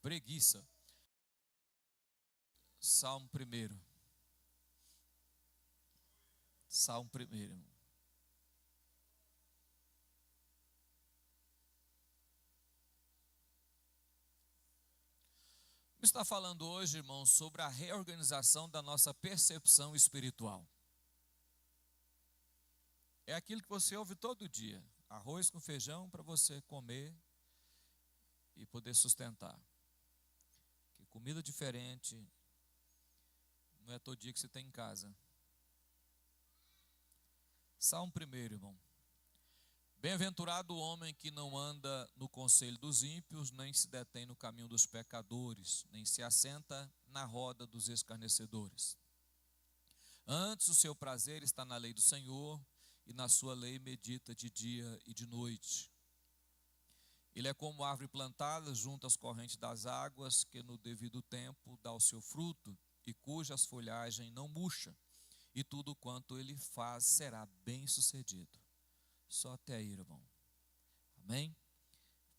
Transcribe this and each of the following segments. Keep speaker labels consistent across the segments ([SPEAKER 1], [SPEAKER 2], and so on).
[SPEAKER 1] Preguiça. Salmo 1. Salmo 1. Está falando hoje, irmãos, sobre a reorganização da nossa percepção espiritual. É aquilo que você ouve todo dia: arroz com feijão para você comer e poder sustentar. Que comida diferente não é todo dia que você tem em casa. Salmo 1, irmão. Bem-aventurado o homem que não anda no conselho dos ímpios, nem se detém no caminho dos pecadores, nem se assenta na roda dos escarnecedores. Antes o seu prazer está na lei do Senhor, e na sua lei medita de dia e de noite. Ele é como árvore plantada junto às correntes das águas, que no devido tempo dá o seu fruto, e cujas folhagens não murcha, e tudo quanto ele faz será bem sucedido. Só até aí, irmão. Amém?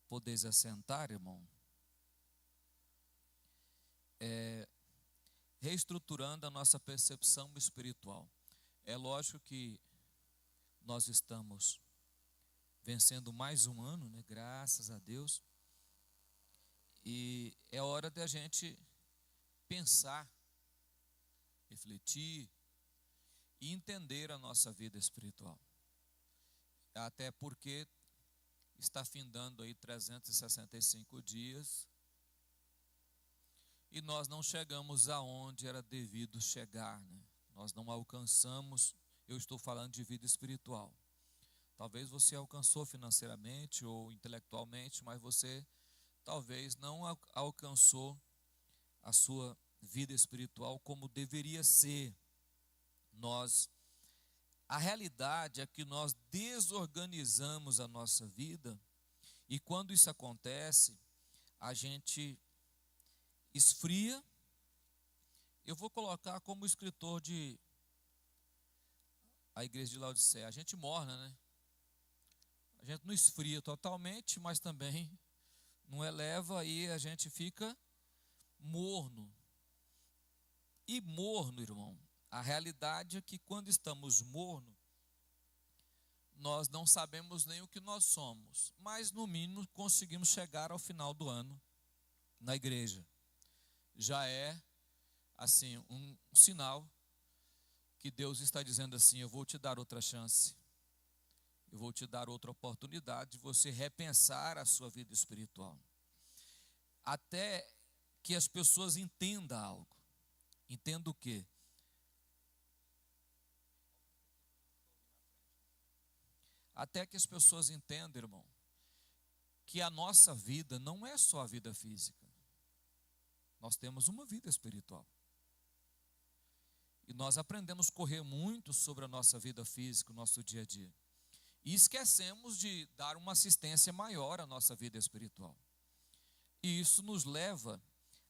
[SPEAKER 1] Podeis assentar, irmão. Reestruturando a nossa percepção espiritual. É lógico que nós estamos vencendo mais um ano, né? Graças a Deus. E é hora de a gente pensar, refletir e entender a nossa vida espiritual. Até porque está findando aí 365 dias e nós não chegamos aonde era devido chegar, né? Nós não alcançamos. Eu estou falando de vida espiritual. Talvez você alcançou financeiramente ou intelectualmente, mas você talvez não alcançou a sua vida espiritual como deveria ser. A realidade é que nós desorganizamos a nossa vida, e quando isso acontece, a gente esfria. Eu vou colocar como escritor de a igreja de Laodiceia: a gente morna, né? A gente não esfria totalmente, mas também não eleva, e a gente fica morno. E morno, irmão, a realidade é que quando estamos mornos, nós não sabemos nem o que nós somos, mas no mínimo conseguimos chegar ao final do ano na igreja. Já é assim um sinal que Deus está dizendo assim: eu vou te dar outra chance, eu vou te dar outra oportunidade de você repensar a sua vida espiritual. Até que as pessoas entendam algo. Entenda o quê? Até que as pessoas entendam, irmão, que a nossa vida não é só a vida física. Nós temos uma vida espiritual. E nós aprendemos a correr muito sobre a nossa vida física, o nosso dia a dia. E esquecemos de dar uma assistência maior à nossa vida espiritual. E isso nos leva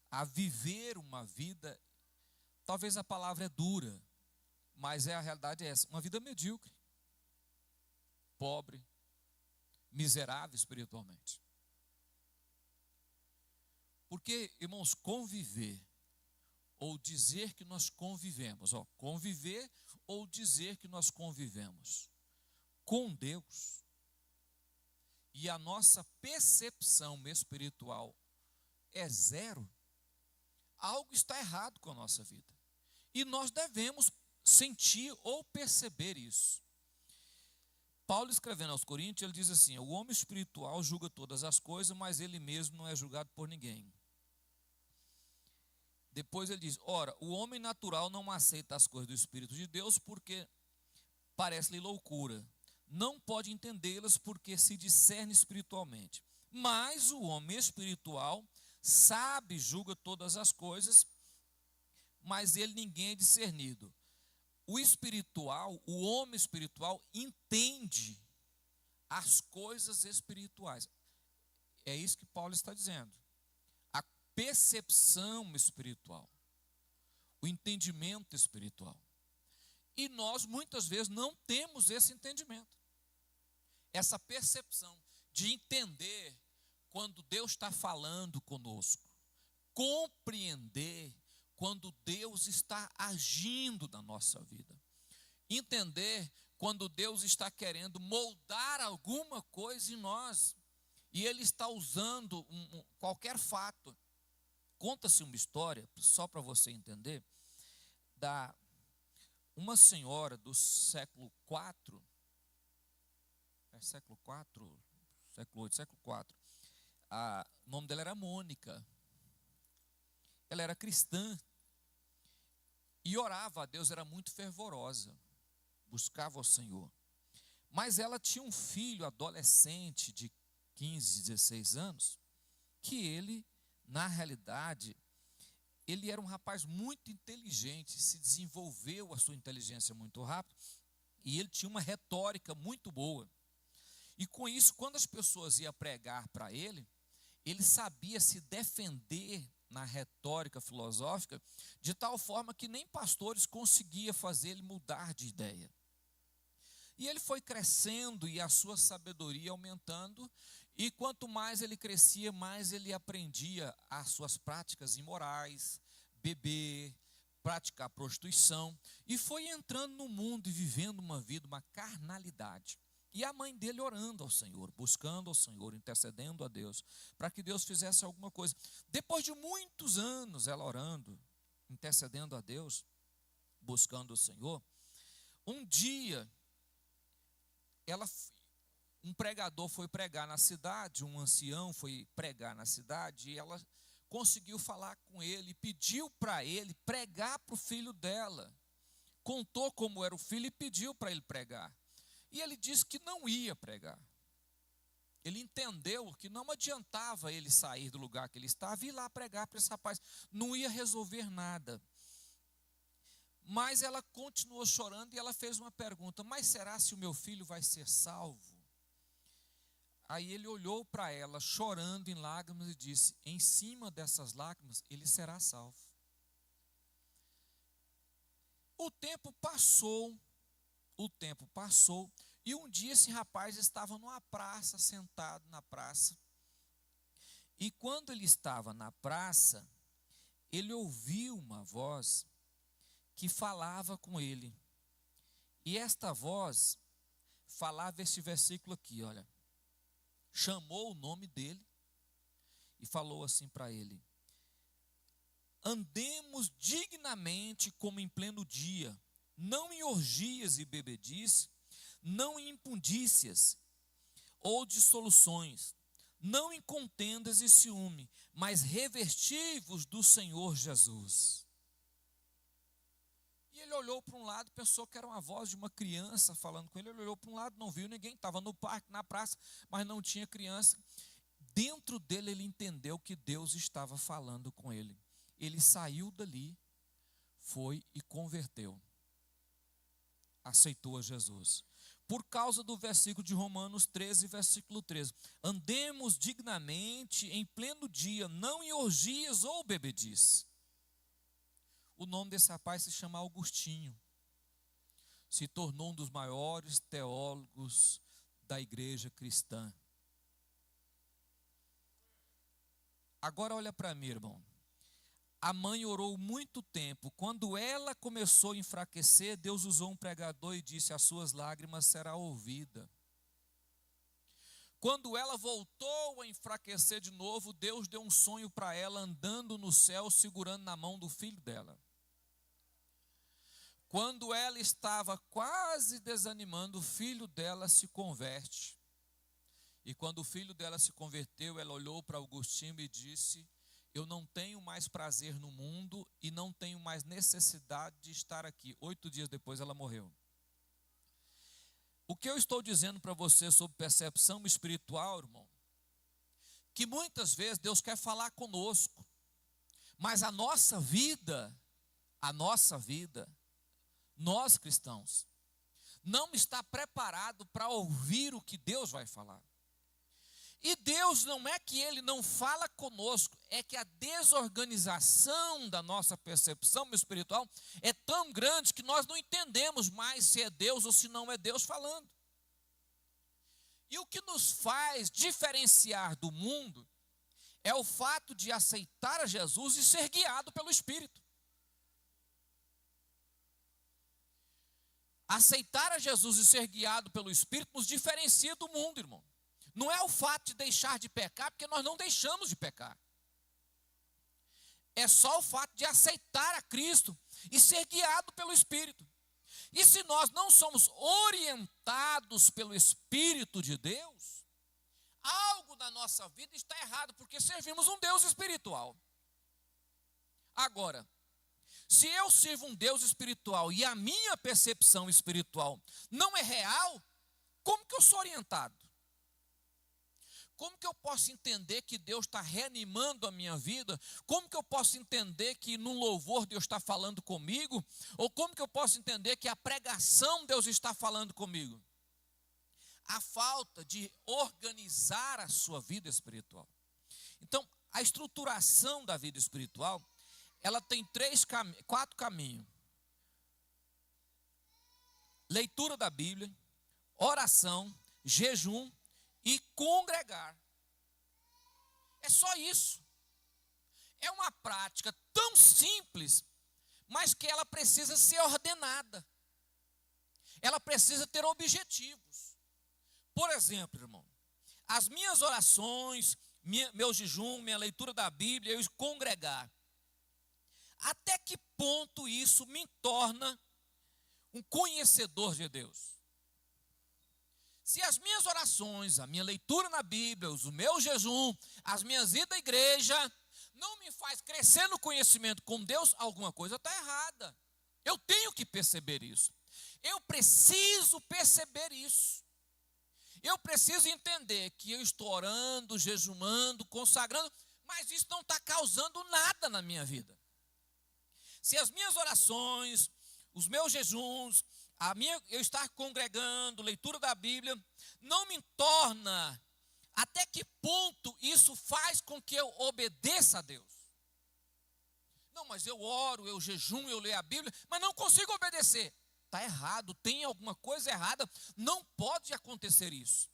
[SPEAKER 1] a viver uma vida, talvez a palavra é dura, mas a realidade é essa: uma vida medíocre, pobre, miserável espiritualmente. Porque, irmãos, conviver ou dizer que nós convivemos, conviver ou dizer que nós convivemos com Deus, e a nossa percepção espiritual é zero, algo está errado com a nossa vida. E nós devemos sentir ou perceber isso. Paulo, escrevendo aos Coríntios, ele diz assim: o homem espiritual julga todas as coisas, mas ele mesmo não é julgado por ninguém. Depois ele diz: ora, o homem natural não aceita as coisas do Espírito de Deus, porque parece-lhe loucura. Não pode entendê-las, porque se discerne espiritualmente. Mas o homem espiritual sabe, julga todas as coisas, mas ele ninguém é discernido. O espiritual, o homem espiritual, entende as coisas espirituais. É isso que Paulo está dizendo. A percepção espiritual, o entendimento espiritual. E nós muitas vezes não temos esse entendimento, essa percepção de entender quando Deus está falando conosco, compreender quando Deus está agindo na nossa vida. Entender quando Deus está querendo moldar alguma coisa em nós. E Ele está usando qualquer fato. Conta-se uma história, só para você entender, da uma senhora do século IV, século IV, século VIII, século IV. O nome dela era Mônica. Ela era cristã e orava a Deus, era muito fervorosa, buscava o Senhor. Mas ela tinha um filho adolescente de 15, 16 anos, que ele, na realidade, ele era um rapaz muito inteligente, se desenvolveu a sua inteligência muito rápido, e ele tinha uma retórica muito boa. E com isso, quando as pessoas iam pregar para ele sabia se defender na retórica filosófica, de tal forma que nem pastores conseguiam fazer ele mudar de ideia. E ele foi crescendo e a sua sabedoria aumentando, e quanto mais ele crescia, mais ele aprendia as suas práticas imorais, beber, praticar prostituição, e foi entrando no mundo e vivendo uma vida, uma carnalidade. E a mãe dele orando ao Senhor, buscando ao Senhor, intercedendo a Deus, para que Deus fizesse alguma coisa. Depois de muitos anos ela orando, intercedendo a Deus, buscando o Senhor, um dia um pregador foi pregar na cidade, um ancião foi pregar na cidade, e ela conseguiu falar com ele, pediu para ele pregar para o filho dela. Contou como era o filho e pediu para ele pregar. E ele disse que não ia pregar. Ele entendeu que não adiantava ele sair do lugar que ele estava e ir lá pregar para esse rapaz. Não ia resolver nada. Mas ela continuou chorando e ela fez uma pergunta: mas será se o meu filho vai ser salvo? Aí ele olhou para ela, chorando em lágrimas, e disse: em cima dessas lágrimas, ele será salvo. O tempo passou, e um dia esse rapaz estava numa praça, sentado na praça. E quando ele estava na praça, ele ouviu uma voz que falava com ele. E esta voz falava esse versículo aqui, olha. Chamou o nome dele e falou assim para ele: andemos dignamente como em pleno dia, não em orgias e bebedice, não em impundícias ou dissoluções, não em contendas e ciúme, mas revesti-vos do Senhor Jesus. E ele olhou para um lado, pensou que era uma voz de uma criança falando com ele. Ele olhou para um lado, não viu ninguém, estava no parque, na praça, mas não tinha criança. Dentro dele ele entendeu que Deus estava falando com ele. Ele saiu dali, foi e converteu. Aceitou a Jesus. Por causa do versículo de Romanos 13, versículo 13. Andemos dignamente em pleno dia, não em orgias ou bebedice. O nome desse rapaz se chama Augustinho. Se tornou um dos maiores teólogos da igreja cristã. Agora olha para mim, irmão. A mãe orou muito tempo. Quando ela começou a enfraquecer, Deus usou um pregador e disse: as suas lágrimas será ouvida. Quando ela voltou a enfraquecer de novo, Deus deu um sonho para ela, andando no céu, segurando na mão do filho dela. Quando ela estava quase desanimando, o filho dela se converte. E quando o filho dela se converteu, ela olhou para Augustinho e disse: eu não tenho mais prazer no mundo e não tenho mais necessidade de estar aqui. 8 dias depois ela morreu. O que eu estou dizendo para você sobre percepção espiritual, irmão? Que muitas vezes Deus quer falar conosco, mas a nossa vida, nós cristãos, não está preparado para ouvir o que Deus vai falar. E Deus não é que Ele não fala conosco, é que a desorganização da nossa percepção espiritual é tão grande que nós não entendemos mais se é Deus ou se não é Deus falando. E o que nos faz diferenciar do mundo é o fato de aceitar a Jesus e ser guiado pelo Espírito. Aceitar a Jesus e ser guiado pelo Espírito nos diferencia do mundo, irmão. Não é o fato de deixar de pecar, porque nós não deixamos de pecar. É só o fato de aceitar a Cristo e ser guiado pelo Espírito. E se nós não somos orientados pelo Espírito de Deus, algo na nossa vida está errado, porque servimos um Deus espiritual. Agora, se eu sirvo um Deus espiritual e a minha percepção espiritual não é real, como que eu sou orientado? Como que eu posso entender que Deus está reanimando a minha vida? Como que eu posso entender que no louvor Deus está falando comigo? Ou como que eu posso entender que a pregação Deus está falando comigo? A falta de organizar a sua vida espiritual. Então, a estruturação da vida espiritual, ela tem 4 caminhos. Leitura da Bíblia, oração, jejum e congregar. É só isso. É uma prática tão simples, mas que ela precisa ser ordenada. Ela precisa ter objetivos. Por exemplo, irmão, as minhas orações, meu jejum, minha leitura da Bíblia, eu congregar. Até que ponto isso me torna um conhecedor de Deus? Se as minhas orações, a minha leitura na Bíblia, o meu jejum, as minhas idas à igreja, não me faz crescer no conhecimento com Deus, alguma coisa está errada. Eu tenho que perceber isso. Eu preciso perceber isso. Eu preciso entender que eu estou orando, jejumando, consagrando, mas isso não está causando nada na minha vida. Se as minhas orações, os meus jejuns, eu estar congregando, leitura da Bíblia, não me torna, até que ponto isso faz com que eu obedeça a Deus? Não, mas eu oro, eu jejum, eu leio a Bíblia, mas não consigo obedecer. Está errado, tem alguma coisa errada, não pode acontecer isso.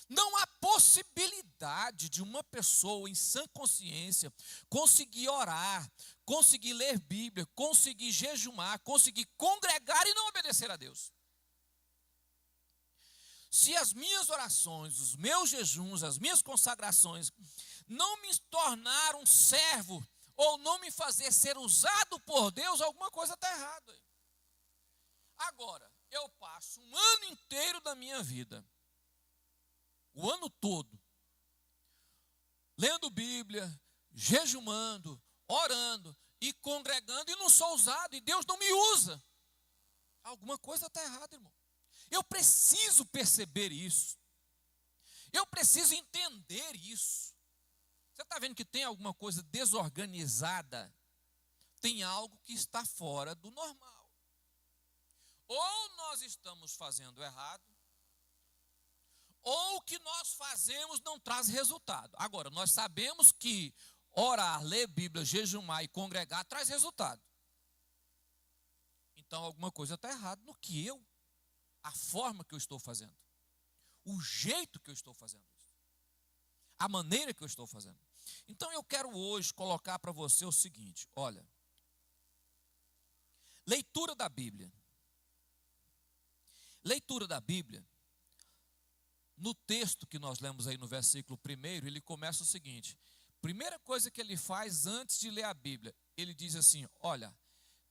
[SPEAKER 1] Não há possibilidade de uma pessoa em sã consciência conseguir orar, conseguir ler Bíblia, conseguir jejumar, conseguir congregar e não obedecer a Deus. Se as minhas orações, os meus jejuns, as minhas consagrações não me tornaram servo ou não me fazer ser usado por Deus, alguma coisa está errada. Agora, eu passo um ano inteiro da minha vida, o ano todo, lendo Bíblia, jejumando, orando e congregando, e não sou usado, e Deus não me usa. Alguma coisa está errada, irmão. Eu preciso perceber isso. Eu preciso entender isso. Você está vendo que tem alguma coisa desorganizada? Tem algo que está fora do normal. Ou nós estamos fazendo errado, ou o que nós fazemos não traz resultado. Agora, nós sabemos que orar, ler Bíblia, jejumar e congregar traz resultado. Então, alguma coisa está errada no que a forma que eu estou fazendo, o jeito que eu estou fazendo isso, a maneira que eu estou fazendo. Então, eu quero hoje colocar para você o seguinte, olha, leitura da Bíblia. Leitura da Bíblia, no texto que nós lemos aí no versículo 1, ele começa o seguinte: primeira coisa que ele faz antes de ler a Bíblia, ele diz assim, olha,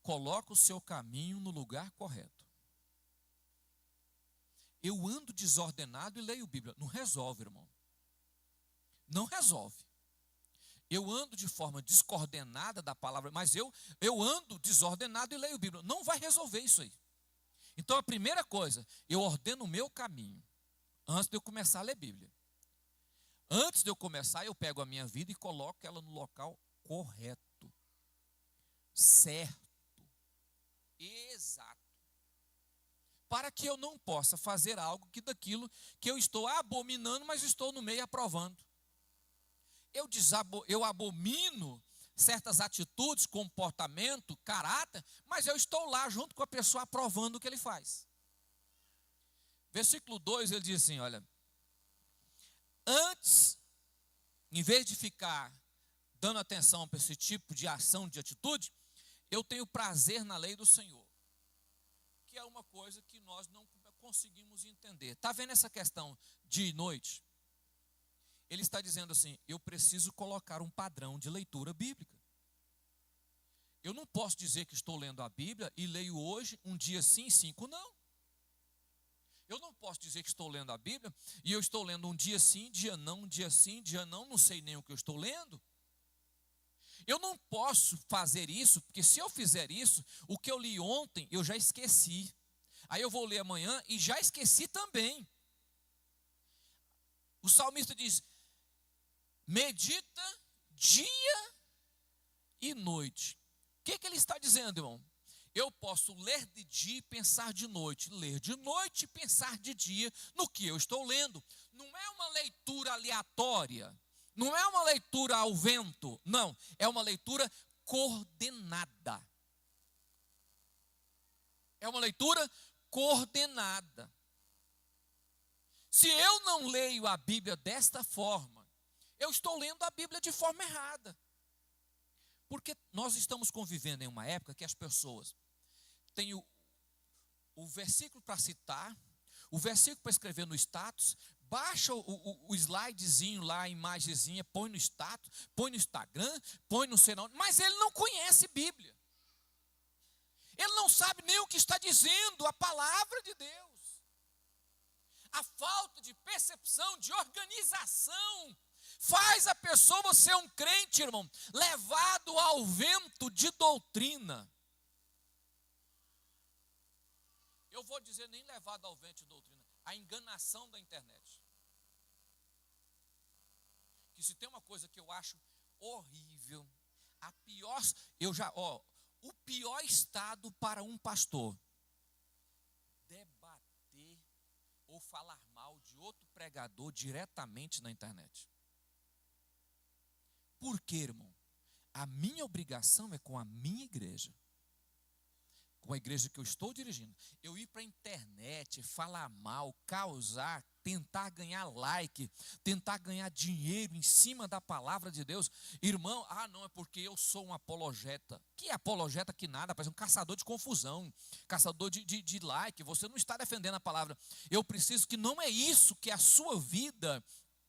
[SPEAKER 1] coloca o seu caminho no lugar correto. Eu ando desordenado e leio Bíblia. Não resolve, irmão. Não resolve. Eu ando de forma descoordenada da palavra, mas eu ando desordenado e leio Bíblia. Não vai resolver isso aí. Então a primeira coisa, eu ordeno o meu caminho antes de eu começar a ler Bíblia. Antes de eu começar, eu pego a minha vida e coloco ela no local correto, certo, exato. Para que eu não possa fazer algo que daquilo que eu estou abominando, mas estou no meio aprovando. Eu abomino certas atitudes, comportamento, caráter, mas eu estou lá junto com a pessoa aprovando o que ele faz. Versículo 2, ele diz assim, olha, antes em vez de ficar dando atenção para esse tipo de ação, de atitude, eu tenho prazer na lei do Senhor, que é uma coisa que nós não conseguimos entender. Está vendo essa questão dia e noite? Ele está dizendo assim, eu preciso colocar um padrão de leitura bíblica. Eu não posso dizer que estou lendo a Bíblia e leio hoje, um dia sim, 5 não. Eu não posso dizer que estou lendo a Bíblia e eu estou lendo um dia sim, dia não, um dia sim, dia não sei nem o que eu estou lendo. Eu não posso fazer isso, porque se eu fizer isso, o que eu li ontem eu já esqueci. Aí eu vou ler amanhã e já esqueci também. O salmista diz, medita dia e noite. O que ele está dizendo, irmão? Eu posso ler de dia e pensar de noite, ler de noite e pensar de dia no que eu estou lendo. Não é uma leitura aleatória, não é uma leitura ao vento, não, é uma leitura coordenada. É uma leitura coordenada. Se eu não leio a Bíblia desta forma, eu estou lendo a Bíblia de forma errada. Porque nós estamos convivendo em uma época que as pessoas têm o versículo para citar, o versículo para escrever no status, baixa o slidezinho lá, a imagenzinha, põe no status, põe no Instagram, põe no sei não, mas ele não conhece Bíblia. Ele não sabe nem o que está dizendo a palavra de Deus. A falta de percepção, de organização, faz a pessoa ser um crente, irmão, levado ao vento de doutrina. Eu vou dizer nem levado ao vento de doutrina, a enganação da internet. Que se tem uma coisa que eu acho horrível, a pior, o pior estado para um pastor, debater ou falar mal de outro pregador diretamente na internet. Por quê, irmão? A minha obrigação é com a minha igreja, com a igreja que eu estou dirigindo. Eu ir para a internet, falar mal, causar, tentar ganhar like, tentar ganhar dinheiro em cima da palavra de Deus. Irmão, não, é porque eu sou um apologeta. Que apologeta que nada, parece um caçador de confusão, caçador de like. Você não está defendendo a palavra. Eu preciso que não é isso que a sua vida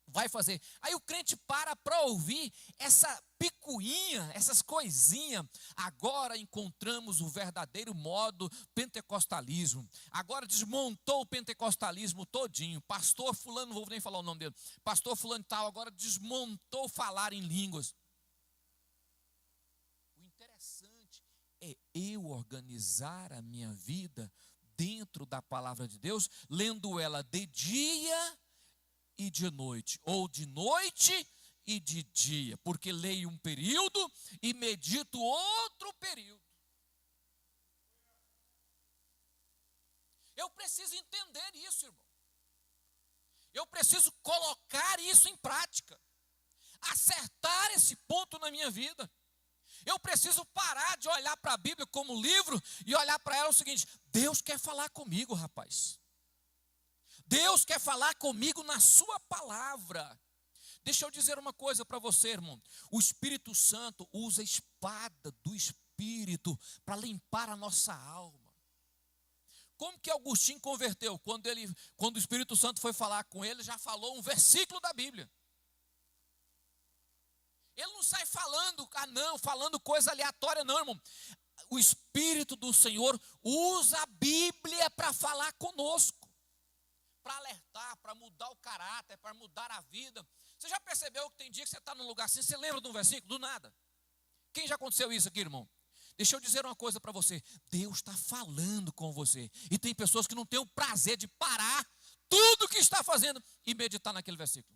[SPEAKER 1] vai fazer. Aí o crente para ouvir essa picuinha, essas coisinhas. Agora encontramos o verdadeiro modo pentecostalismo. Agora desmontou o pentecostalismo todinho. Pastor fulano, não vou nem falar o nome dele. Pastor fulano tal, agora desmontou falar em línguas. O interessante é eu organizar a minha vida dentro da palavra de Deus, lendo ela de dia e de noite, ou de noite e de dia, porque leio um período e medito outro período. Eu preciso entender isso, irmão. Eu preciso colocar isso em prática, acertar esse ponto na minha vida. Eu preciso parar de olhar para a Bíblia como livro e olhar para ela o seguinte: Deus quer falar comigo, rapaz. Deus quer falar comigo na sua palavra. Deixa eu dizer uma coisa para você, irmão. O Espírito Santo usa a espada do Espírito para limpar a nossa alma. Como que Agostinho converteu? Quando o Espírito Santo foi falar com ele, já falou um versículo da Bíblia. Ele não sai falando coisa aleatória não, irmão. O Espírito do Senhor usa a Bíblia para falar conosco, para alertar, para mudar o caráter, para mudar a vida. Você já percebeu que tem dia que você está num lugar assim, você lembra de um versículo? Do nada. Quem já aconteceu isso aqui, irmão? Deixa eu dizer uma coisa para você. Deus está falando com você. E tem pessoas que não têm o prazer de parar tudo que está fazendo e meditar naquele versículo.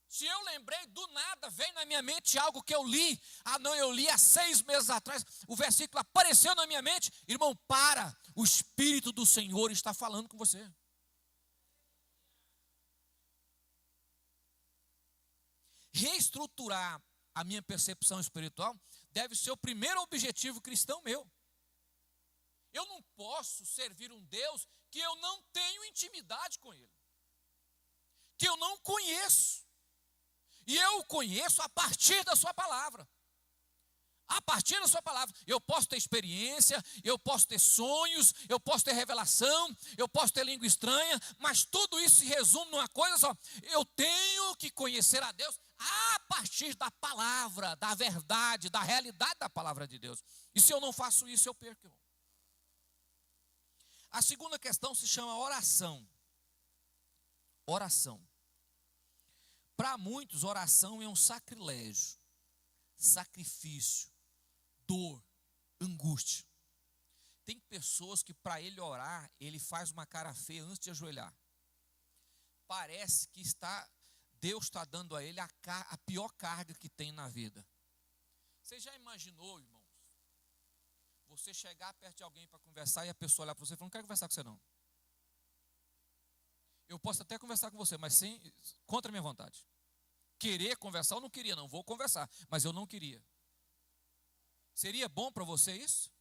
[SPEAKER 1] Se eu lembrei, do nada, vem na minha mente algo que eu li. Eu li há 6 meses atrás. O versículo apareceu na minha mente. Irmão, para. O Espírito do Senhor está falando com você. Reestruturar a minha percepção espiritual deve ser o primeiro objetivo cristão meu. Eu não posso servir um Deus que eu não tenho intimidade com Ele, que eu não conheço. E eu o conheço a partir da sua palavra. A partir da sua palavra. Eu posso ter experiência, eu posso ter sonhos, eu posso ter revelação, eu posso ter língua estranha, mas tudo isso se resume numa coisa só. Eu tenho que conhecer a Deus a partir da palavra, da verdade, da realidade da palavra de Deus. E se eu não faço isso, eu perco. A segunda questão se chama oração. Oração. Para muitos, oração é um sacrilégio, sacrifício, dor, angústia. Tem pessoas que para ele orar, ele faz uma cara feia antes de ajoelhar. Parece que Deus está dando a ele a pior carga que tem na vida. Você já imaginou, irmãos, você chegar perto de alguém para conversar e a pessoa olhar para você e falar, não quero conversar com você não. Eu posso até conversar com você, mas contra a minha vontade. Querer conversar, eu não queria, não vou conversar, mas eu não queria. Seria bom para você isso?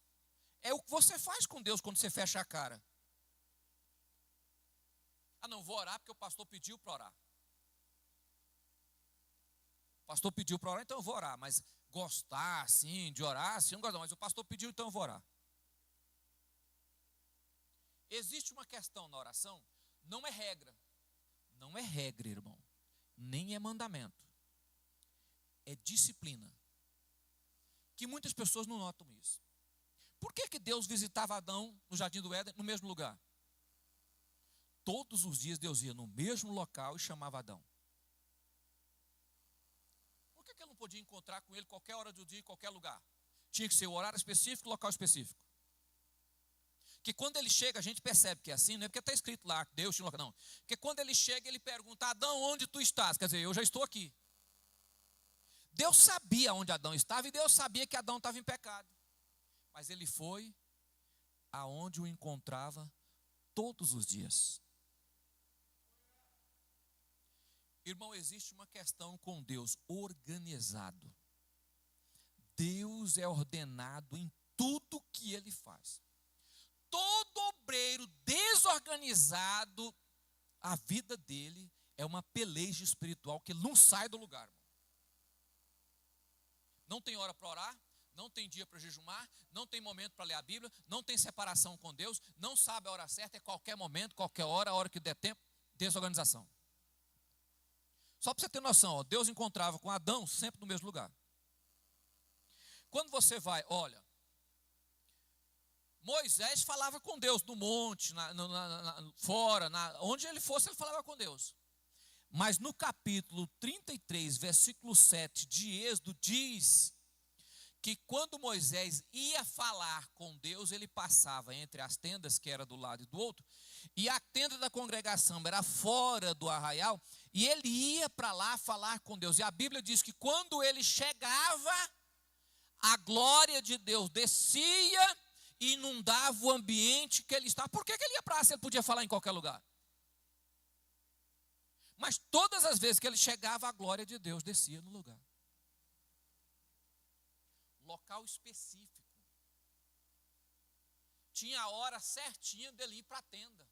[SPEAKER 1] É o que você faz com Deus quando você fecha a cara. Ah, não, vou orar porque o pastor pediu para orar. O pastor pediu para orar, então eu vou orar, mas gostar assim, de orar, assim, não gosto, mas o pastor pediu, então eu vou orar. Existe uma questão na oração, não é regra. Não é regra, irmão. Nem é mandamento. É disciplina. Que muitas pessoas não notam isso. Por que Deus visitava Adão no jardim do Éden, no mesmo lugar? Todos os dias Deus ia no mesmo local e chamava Adão. Por que ele não podia encontrar com ele qualquer hora do dia, em qualquer lugar? Tinha que ser o horário específico, local específico. Que quando ele chega, a gente percebe que é assim, não é porque está escrito lá, Deus tinha um local, não. Porque quando ele chega, ele pergunta, Adão, onde tu estás? Quer dizer, eu já estou aqui. Deus sabia onde Adão estava e Deus sabia que Adão estava em pecado. Mas ele foi aonde o encontrava todos os dias. Irmão, existe uma questão com Deus organizado. Deus é ordenado em tudo que ele faz. Todo obreiro desorganizado, a vida dele é uma peleja espiritual que ele não sai do lugar. Irmão. Não tem hora para orar, não tem dia para jejumar, não tem momento para ler a Bíblia, não tem separação com Deus, não sabe a hora certa, é qualquer momento, qualquer hora, a hora que der tempo, desorganização. Só para você ter noção, ó, Deus encontrava com Adão sempre no mesmo lugar. Quando você vai, olha, Moisés falava com Deus no monte, fora, onde ele fosse, ele falava com Deus. Mas no capítulo 33, versículo 7 de Êxodo, diz que quando Moisés ia falar com Deus, ele passava entre as tendas, que era do lado e do outro, e a tenda da congregação era fora do arraial, e ele ia para lá falar com Deus. E a Bíblia diz que quando ele chegava, a glória de Deus descia e inundava o ambiente que ele estava. Por que ele ia para lá se ele podia falar em qualquer lugar? Mas todas as vezes que ele chegava, a glória de Deus descia no lugar. Local específico. Tinha a hora certinha dele ir para a tenda.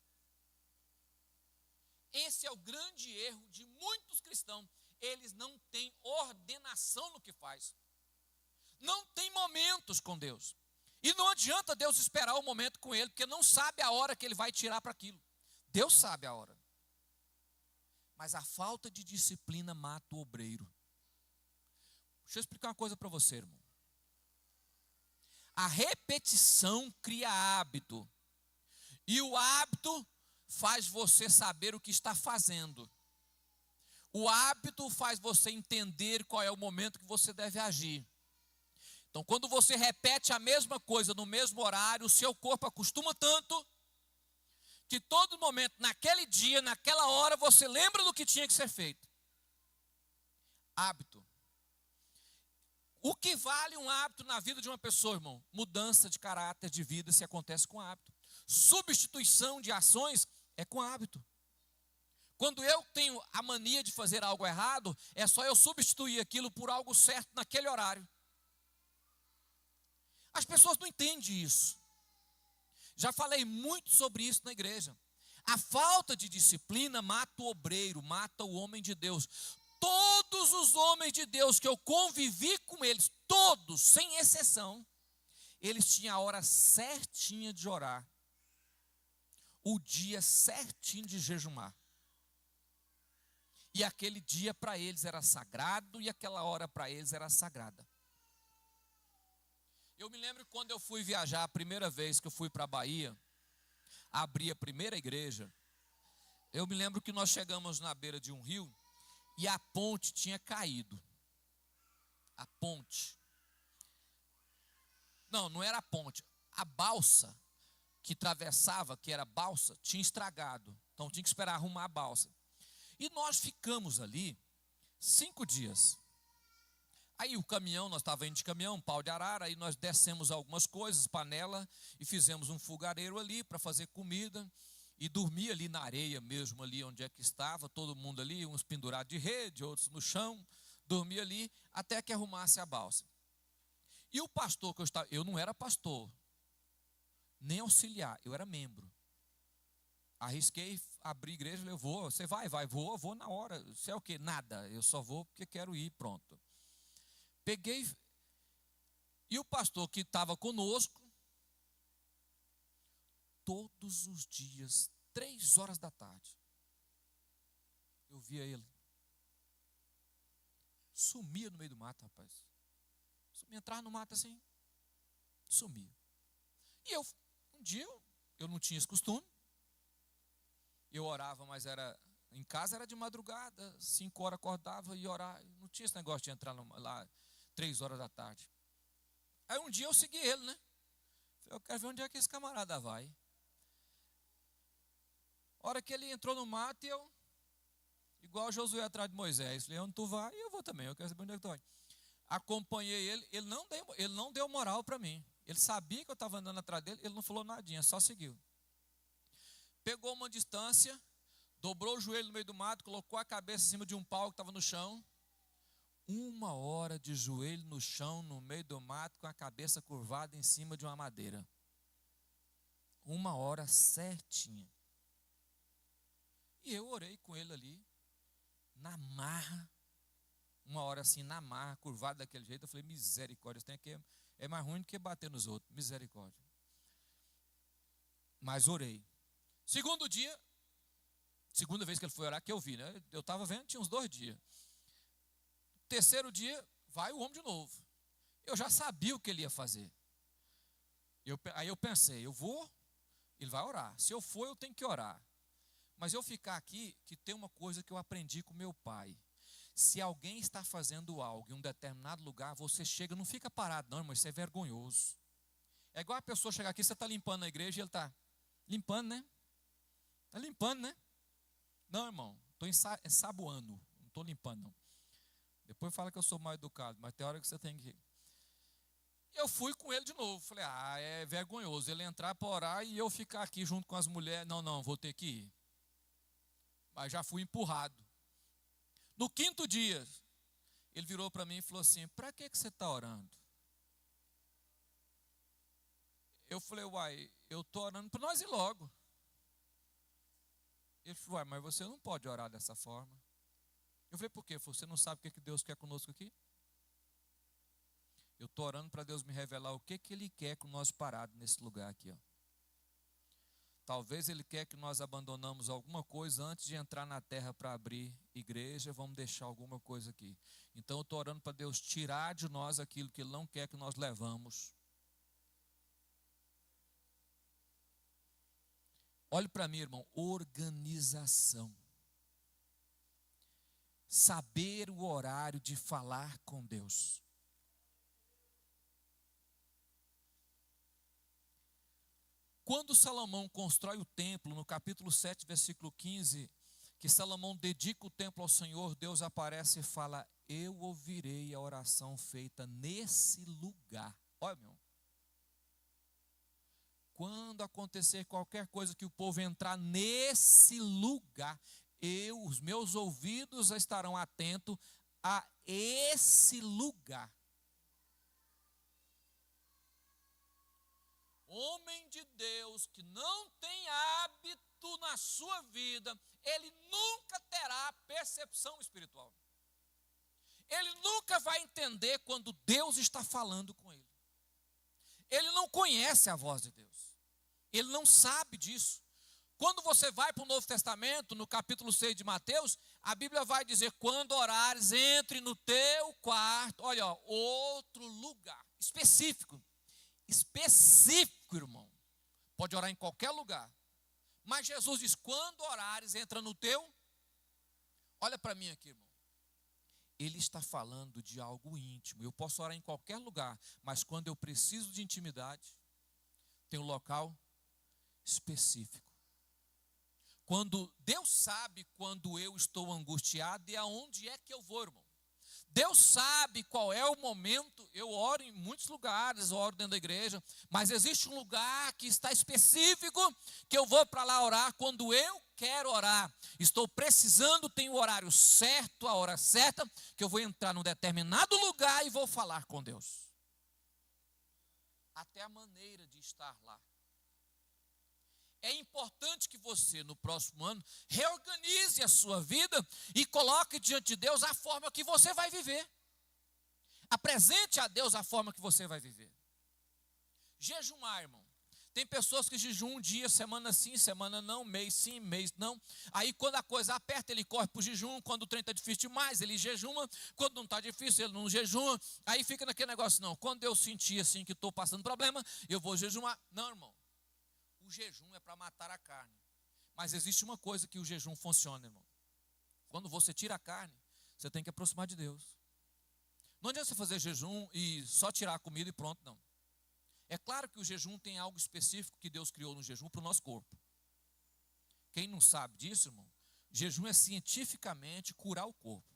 [SPEAKER 1] Esse é o grande erro de muitos cristãos. Eles não têm ordenação no que faz. Não tem momentos com Deus. E não adianta Deus esperar o momento com ele, porque não sabe a hora que ele vai tirar para aquilo. Deus sabe a hora. Mas a falta de disciplina mata o obreiro. Deixa eu explicar uma coisa para você, irmão. A repetição cria hábito. E o hábito faz você saber o que está fazendo. O hábito faz você entender qual é o momento que você deve agir. Então, quando você repete a mesma coisa no mesmo horário, o seu corpo acostuma tanto que todo momento, naquele dia, naquela hora, você lembra do que tinha que ser feito. Hábito. O que vale um hábito na vida de uma pessoa, irmão? Mudança de caráter, de vida, se acontece com hábito. Substituição de ações é com hábito. Quando eu tenho a mania de fazer algo errado, é só eu substituir aquilo por algo certo naquele horário. As pessoas não entendem isso. Já falei muito sobre isso na igreja. A falta de disciplina mata o obreiro, mata o homem de Deus. Todos os homens de Deus que eu convivi com eles, todos, sem exceção, eles tinham a hora certinha de orar, o dia certinho de jejumar. E aquele dia para eles era sagrado e aquela hora para eles era sagrada. Eu me lembro quando eu fui viajar, a primeira vez que eu fui para a Bahia, abri a primeira igreja, eu me lembro que nós chegamos na beira de um rio e a ponte tinha caído. A ponte. Não era a ponte. A balsa que atravessava, que era balsa, tinha estragado. Então tinha que esperar arrumar a balsa. E nós ficamos ali 5 dias. Aí o caminhão, nós estávamos indo de caminhão, um pau de arara, aí nós descemos algumas coisas, panela, e fizemos um fogareiro ali para fazer comida, e dormia ali na areia mesmo, ali onde é que estava, todo mundo ali, uns pendurados de rede, outros no chão, dormia ali, até que arrumasse a balsa. E o pastor que eu não era pastor, nem auxiliar, eu era membro. Arrisquei abrir igreja, eu vou, você vai, vou na hora. Você é o quê? Nada, eu só vou porque quero ir, pronto. Peguei, e o pastor que estava conosco, todos os dias, 3 horas da tarde, eu via ele. Sumia no meio do mato, rapaz. Sumia, entrava no mato assim, sumia. E um dia, eu não tinha esse costume. Eu orava, mas em casa era de madrugada, 5 horas acordava e orava. Não tinha esse negócio de entrar lá 3 horas da tarde. Aí um dia eu segui ele, né? Eu quero ver onde é que esse camarada vai. A hora que ele entrou no mato, eu, igual Josué atrás de Moisés, falei, onde tu vai? E eu vou também, eu quero saber onde é que tu vai. Acompanhei ele, ele não deu moral para mim. Ele sabia que eu estava andando atrás dele, ele não falou nadinha, só seguiu. Pegou uma distância, dobrou o joelho no meio do mato, colocou a cabeça em cima de um pau que estava no chão. 1 hora de joelho no chão, no meio do mato, com a cabeça curvada em cima de uma madeira. 1 hora certinha. E eu orei com ele ali, na marra. 1 hora assim, na marra, curvado daquele jeito. Eu falei, misericórdia, isso tem que é mais ruim do que bater nos outros. Misericórdia. Mas orei. Segundo dia, segunda vez que ele foi orar, que eu vi, né? Eu estava vendo, tinha uns 2 dias. Terceiro dia, vai o homem de novo. Eu já sabia o que ele ia fazer. Aí eu pensei, eu vou, ele vai orar. Se eu for, eu tenho que orar. Mas eu ficar aqui, que tem uma coisa que eu aprendi com meu pai. Se alguém está fazendo algo em um determinado lugar, você chega, não fica parado não, irmão, isso é vergonhoso. É igual a pessoa chegar aqui, você está limpando a igreja e ele está limpando, né? Está limpando, né? Não, irmão, estou ensaboando, não estou limpando não. Depois fala que eu sou mal educado, mas tem hora que você tem que... Eu fui com ele de novo, falei, é vergonhoso ele entrar para orar e eu ficar aqui junto com as mulheres. Não, vou ter que ir. Mas já fui empurrado. No 5º dia, ele virou para mim e falou assim, para que você está orando? Eu falei, eu estou orando para nós ir logo. Ele falou, mas você não pode orar dessa forma. Eu falei, por quê? Você não sabe o que Deus quer conosco aqui? Eu estou orando para Deus me revelar o que Ele quer com nós parados nesse lugar aqui, ó. Talvez Ele quer que nós abandonamos alguma coisa antes de entrar na terra para abrir igreja, vamos deixar alguma coisa aqui. Então eu estou orando para Deus tirar de nós aquilo que Ele não quer que nós levamos. Olhe para mim, irmão, organização. Saber o horário de falar com Deus. Quando Salomão constrói o templo, no capítulo 7, versículo 15, que Salomão dedica o templo ao Senhor, Deus aparece e fala, eu ouvirei a oração feita nesse lugar. Olha, meu irmão. Quando acontecer qualquer coisa que o povo entrar nesse lugar, os meus ouvidos estarão atentos a esse lugar. Homem de Deus que não tem hábito santo na sua vida, ele nunca terá percepção espiritual. Ele nunca vai entender quando Deus está falando com ele. Ele não conhece a voz de Deus. Ele não sabe disso. Quando você vai para o Novo Testamento, no capítulo 6 de Mateus, a Bíblia vai dizer, quando orares, entre no teu quarto. Olha, ó, outro lugar, específico, irmão. Pode orar em qualquer lugar. Mas Jesus diz, quando orares, entra no teu. Olha para mim aqui, irmão. Ele está falando de algo íntimo. Eu posso orar em qualquer lugar, mas quando eu preciso de intimidade, tem um local específico. Quando Deus sabe quando eu estou angustiado e aonde é que eu vou, irmão. Deus sabe qual é o momento. Eu oro em muitos lugares, eu oro dentro da igreja, mas existe um lugar que está específico, que eu vou para lá orar quando eu quero orar. Estou precisando, tenho o horário certo, a hora certa, que eu vou entrar num determinado lugar e vou falar com Deus. Até a maneira de estar lá. É importante que você, no próximo ano, reorganize a sua vida e coloque diante de Deus a forma que você vai viver. Apresente a Deus a forma que você vai viver. Jejumar, irmão. Tem pessoas que jejuam um dia, semana sim, semana não, mês sim, mês não. Aí quando a coisa aperta, ele corre para o jejum. Quando o trem está difícil demais, ele jejuma. Quando não está difícil, ele não jejuma. Aí fica naquele negócio, não. Quando eu sentir assim que estou passando problema, eu vou jejumar. Não, irmão. O jejum é para matar a carne. Mas existe uma coisa que o jejum funciona, irmão. Quando você tira a carne, você tem que aproximar de Deus. Não adianta você fazer jejum e só tirar a comida e pronto, não. É claro que o jejum tem algo específico que Deus criou no jejum para o nosso corpo. Quem não sabe disso, irmão, jejum é cientificamente curar o corpo.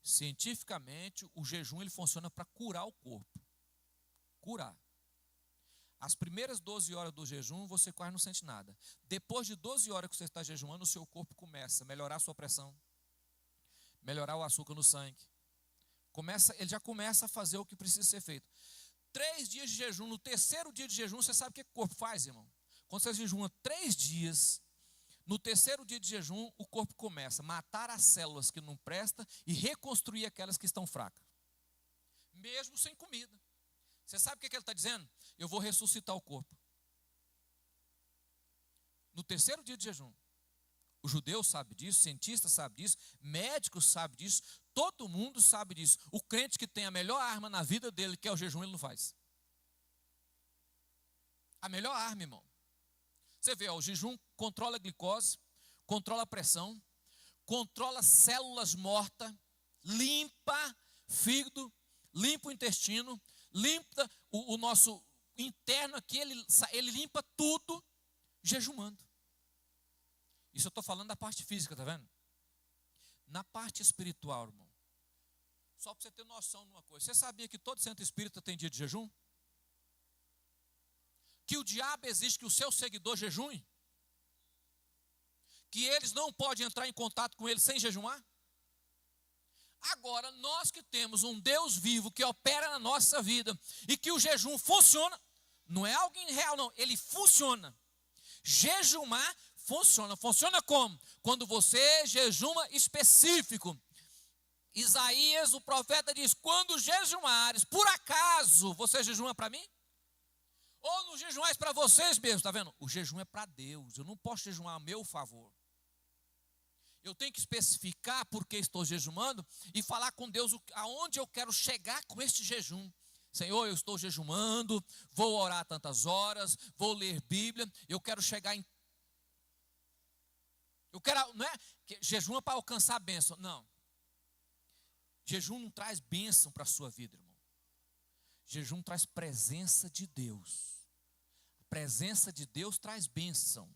[SPEAKER 1] Cientificamente, o jejum ele funciona para curar o corpo. Curar. As primeiras 12 horas do jejum, você quase não sente nada. Depois de 12 horas que você está jejuando, o seu corpo começa a melhorar a sua pressão, melhorar o açúcar no sangue. Ele já começa a fazer o que precisa ser feito. 3 dias de jejum, no terceiro dia de jejum, você sabe o que o corpo faz, irmão? Quando você jejuma 3 dias, no terceiro dia de jejum, o corpo começa a matar as células que não prestam e reconstruir aquelas que estão fracas. Mesmo sem comida. Você sabe o que ele está dizendo? Eu vou ressuscitar o corpo. No terceiro dia de jejum. O judeu sabe disso, cientista sabe disso, médico sabe disso, todo mundo sabe disso. O crente que tem a melhor arma na vida dele, que é o jejum, ele não faz. A melhor arma, irmão. Você vê, ó, o jejum controla a glicose, controla a pressão, controla células mortas, limpa fígado, limpa o intestino, limpa o nosso interno aqui, ele limpa tudo jejumando. Isso eu estou falando da parte física, tá vendo? Na parte espiritual, irmão, só para você ter noção de uma coisa, você sabia que todo centro espírita tem dia de jejum? Que o diabo exige que o seu seguidor jejue? Que eles não podem entrar em contato com ele sem jejumar? Agora, nós que temos um Deus vivo que opera na nossa vida e que o jejum funciona, não é algo irreal não, ele funciona. Jejumar funciona. Funciona como? Quando você jejuma específico. Isaías, o profeta diz, quando jejumares, por acaso você jejuma para mim? Ou não jejuais para vocês mesmos, está vendo? O jejum é para Deus, eu não posso jejuar a meu favor. Eu tenho que especificar porque estou jejumando e falar com Deus aonde eu quero chegar com este jejum. Senhor, eu estou jejumando, vou orar tantas horas, vou ler Bíblia, eu quero chegar em... Eu quero, não é que jejum é para alcançar a bênção, não. Jejum não traz bênção para a sua vida, irmão. Jejum traz presença de Deus. A presença de Deus traz bênção.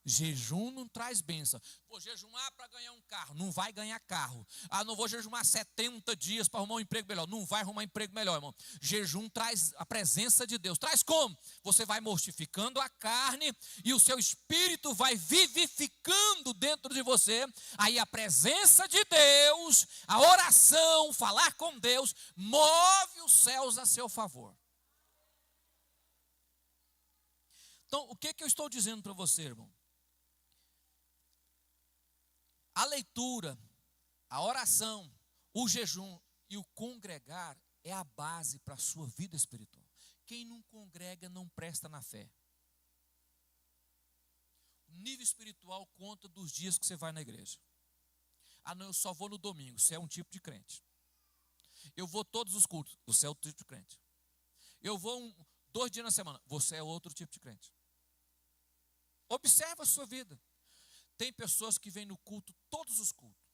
[SPEAKER 1] Jejum não traz bênção. Vou jejumar para ganhar um carro, não vai ganhar carro. Ah, não vou jejumar 70 dias para arrumar um emprego melhor, não vai arrumar emprego melhor, irmão. Jejum traz a presença de Deus. Traz como? Você vai mortificando a carne e o seu espírito vai vivificando dentro de você. Aí a presença de Deus, a oração, falar com Deus, move os céus a seu favor. Então, o que eu estou dizendo para você, irmão? A leitura, a oração, o jejum e o congregar é a base para a sua vida espiritual. Quem não congrega não presta na fé. O nível espiritual conta dos dias que você vai na igreja. Ah, não, eu só vou no domingo. Você é um tipo de crente. Eu vou todos os cultos. Você é outro tipo de crente. Eu vou 2 dias na semana. Você é outro tipo de crente. Observa a sua vida. Tem pessoas que vêm no culto, todos os cultos.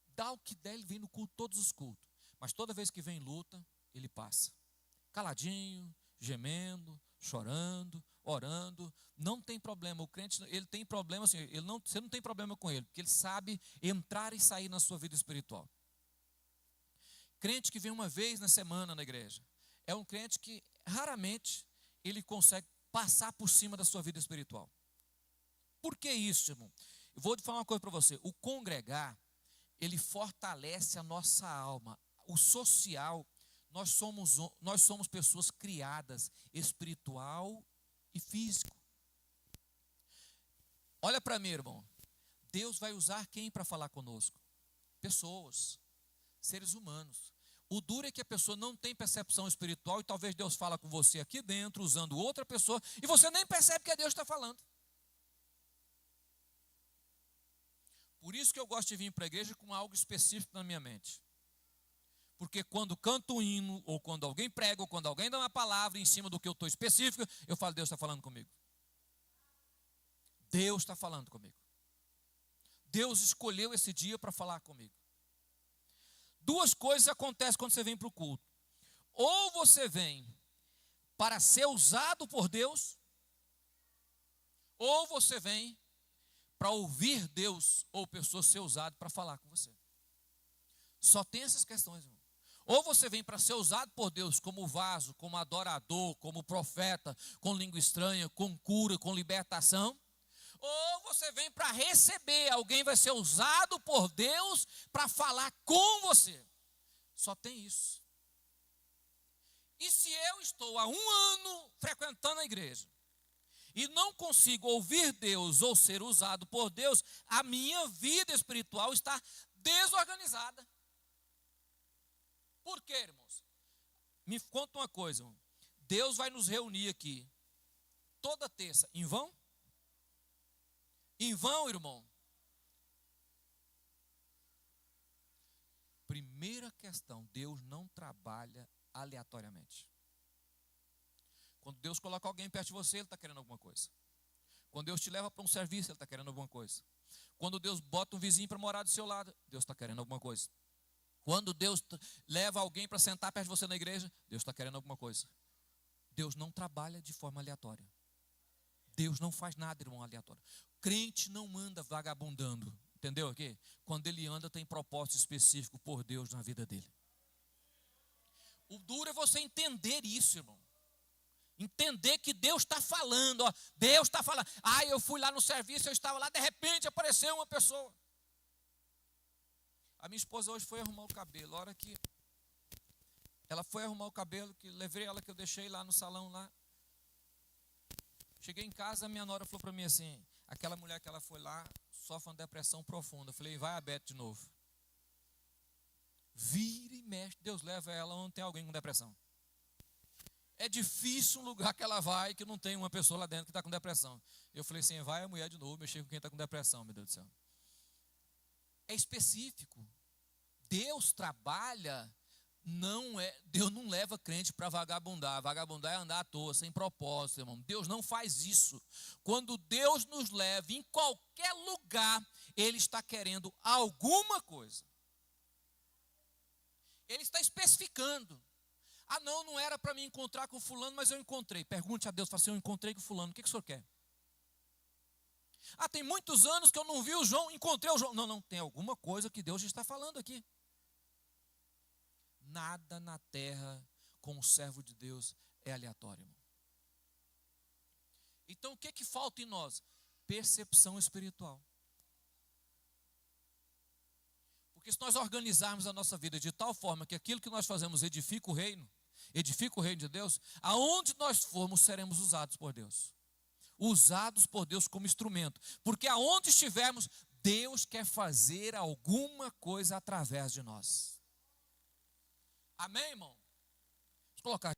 [SPEAKER 1] Dá o que der, ele vem no culto, todos os cultos. Mas toda vez que vem luta, ele passa. Caladinho, gemendo, chorando, orando. Não tem problema. O crente, ele tem problema assim, você não tem problema com ele, porque ele sabe entrar e sair na sua vida espiritual. Crente que vem uma vez na semana na igreja, é um crente que raramente ele consegue passar por cima da sua vida espiritual. Por que isso, irmão? Eu vou te falar uma coisa para você. O congregar, ele fortalece a nossa alma. O social, nós somos pessoas criadas espiritual e físico. Olha para mim, irmão. Deus vai usar quem para falar conosco? Pessoas, seres humanos. O duro é que a pessoa não tem percepção espiritual e talvez Deus fala com você aqui dentro, usando outra pessoa, e você nem percebe que é Deus que está falando. Por isso que eu gosto de vir para a igreja com algo específico na minha mente. Porque quando canto um hino, ou quando alguém prega, ou quando alguém dá uma palavra em cima do que eu estou específico, eu falo, Deus está falando comigo. Deus está falando comigo. Deus escolheu esse dia para falar comigo. 2 coisas acontecem quando você vem para o culto. Ou você vem para ser usado por Deus, ou você vem para ouvir Deus ou pessoas ser usado para falar com você. Só tem essas questões, irmão. Ou você vem para ser usado por Deus como vaso, como adorador, como profeta, com língua estranha, com cura, com libertação. Ou você vem para receber, alguém vai ser usado por Deus para falar com você. Só tem isso. E se eu estou há 1 ano frequentando a igreja e não consigo ouvir Deus ou ser usado por Deus, a minha vida espiritual está desorganizada. Por quê, irmãos? Me conta uma coisa, irmão. Deus vai nos reunir aqui toda terça, em vão? Em vão, irmão? Primeira questão, Deus não trabalha aleatoriamente. Quando Deus coloca alguém perto de você, Ele está querendo alguma coisa. Quando Deus te leva para um serviço, Ele está querendo alguma coisa. Quando Deus bota um vizinho para morar do seu lado, Deus está querendo alguma coisa. Quando Deus leva alguém para sentar perto de você na igreja, Deus está querendo alguma coisa. Deus não trabalha de forma aleatória. Deus não faz nada, irmão, aleatório. Crente não anda vagabundando, entendeu aqui? Quando ele anda, tem propósito específico por Deus na vida dele. O duro é você entender isso, irmão. Entender que Deus está falando, ó. Deus está falando. Ah, eu fui lá no serviço, eu estava lá, de repente apareceu uma pessoa. A minha esposa hoje foi arrumar o cabelo. A hora que ela foi arrumar o cabelo, que levei ela, que eu deixei lá no salão lá. Cheguei em casa, a minha nora falou para mim assim, aquela mulher que ela foi lá, sofre uma depressão profunda. Eu falei, vai a Beth de novo. Vira e mexe, Deus leva ela onde tem alguém com depressão. É difícil um lugar que ela vai, que não tem uma pessoa lá dentro que está com depressão. Eu falei assim, vai a mulher de novo, mexer com quem está com depressão, meu Deus do céu. É específico. Deus trabalha, Deus não leva crente para vagabundar. Vagabundar é andar à toa, sem propósito, irmão. Deus não faz isso. Quando Deus nos leva em qualquer lugar, Ele está querendo alguma coisa. Ele está especificando. Ah, não era para me encontrar com fulano, mas eu encontrei. Pergunte a Deus, fala assim, eu encontrei com fulano, o que o senhor quer? Ah, tem muitos anos que eu não vi o João, encontrei o João. Não, tem alguma coisa que Deus está falando aqui. Nada na terra com o servo de Deus é aleatório, irmão. Então o que falta em nós? Percepção espiritual. Porque se nós organizarmos a nossa vida de tal forma que aquilo que nós fazemos edifica o reino de Deus, aonde nós formos seremos usados por Deus. Usados por Deus como instrumento. Porque aonde estivermos, Deus quer fazer alguma coisa através de nós. Amém, irmão? Vamos colocar.